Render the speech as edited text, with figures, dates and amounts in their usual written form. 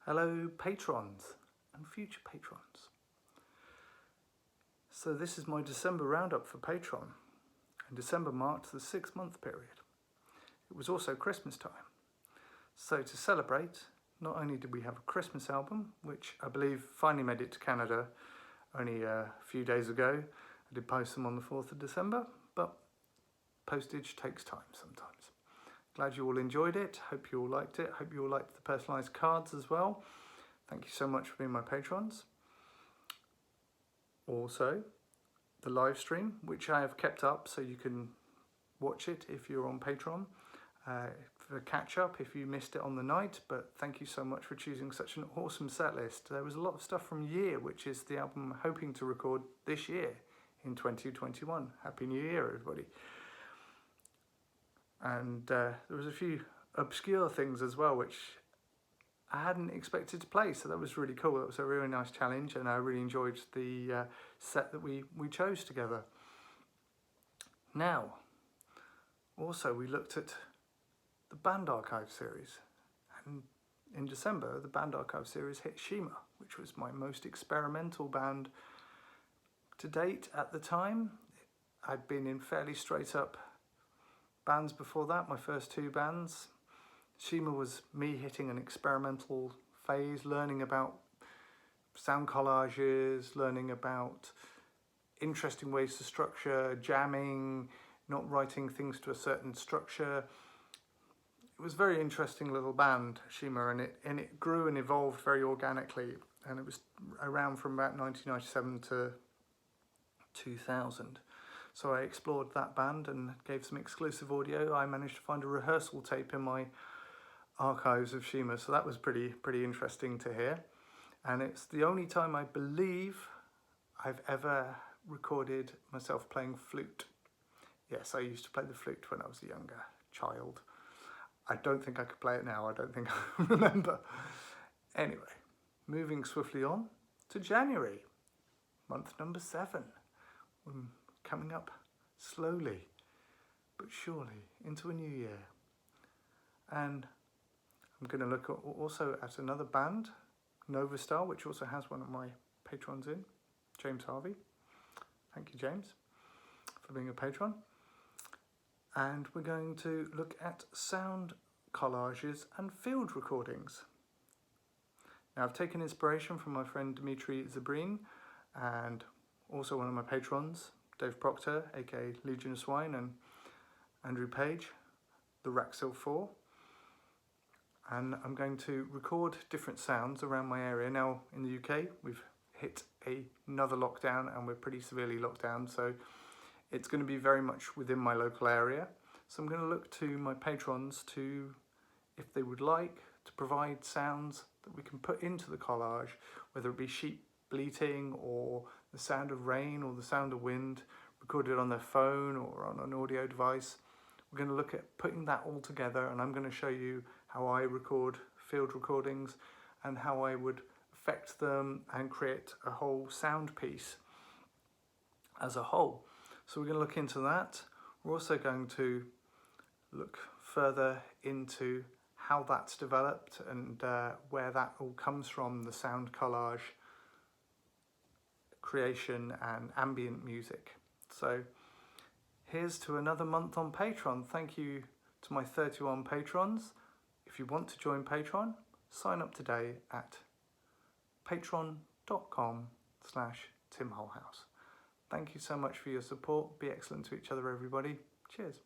Hello patrons and future patrons. So this is my December roundup for Patreon, and December marked the 6-month period. It was also Christmas time. So to celebrate, not only did we have a Christmas album, which I believe finally made it to Canada only a few days ago. I did post them on the 4th of December, but postage takes time sometimes. Glad you all enjoyed it. Hope you all liked it. Hope you all liked the personalised cards as well. Thank you so much for being my patrons. Also, the live stream, which I have kept up so you can watch it if you're on Patreon. For catch up if you missed it on the night, but thank you so much for choosing such an awesome set list. There was a lot of stuff from Year, which is the album I'm hoping to record this year in 2021. Happy New Year, everybody. And there was a few obscure things as well, which I hadn't expected to play, so that was really cool. It was a really nice challenge, and I really enjoyed the set that we chose together. Now, also we looked at the Band Archive series, and in December the Band Archive series hit Shima, which was my most experimental band to date at the time. I'd been in fairly straight up bands before that, my first 2 bands. Shima was me hitting an experimental phase, learning about sound collages, learning about interesting ways to structure, jamming, not writing things to a certain structure. It was a very interesting little band, Shima, and it grew and evolved very organically, and it was around from about 1997 to 2000. So I explored that band and gave some exclusive audio. I managed to find a rehearsal tape in my archives of Shima, so that was pretty interesting to hear. And it's the only time I believe I've ever recorded myself playing flute. Yes, I used to play the flute when I was a younger child. I don't think I could play it now. I don't think I remember. Anyway, moving swiftly on to January, month number 7. We're coming up slowly but surely into a new year. And I'm going to look also at another band, Nova Star, which also has one of my patrons in, James Harvey. Thank you, James, for being a patron. And we're going to look at sound collages and field recordings. Now, I've taken inspiration from my friend Dimitri Zabrin and also one of my patrons, Dave Proctor, aka Legion of Swine, and Andrew Page, the Raxil 4. And I'm going to record different sounds around my area. Now, in the UK, we've hit another lockdown and we're pretty severely locked down, so it's going to be very much within my local area. So I'm going to look to my patrons to, if they would like, to provide sounds that we can put into the collage, whether it be sheep bleating or the sound of rain or the sound of wind, recorded on their phone or on an audio device. We're going to look at putting that all together, and I'm going to show you how I record field recordings and how I would affect them and create a whole sound piece as a whole. So we're going to look into that. We're also going to look further into how that's developed and where that all comes from, the sound collage creation and ambient music. So here's to another month on Patreon. Thank you to my 31 patrons. If you want to join Patreon, sign up today at patreon.com/Tim Holhouse. Thank you so much for your support. Be excellent to each other, everybody. Cheers.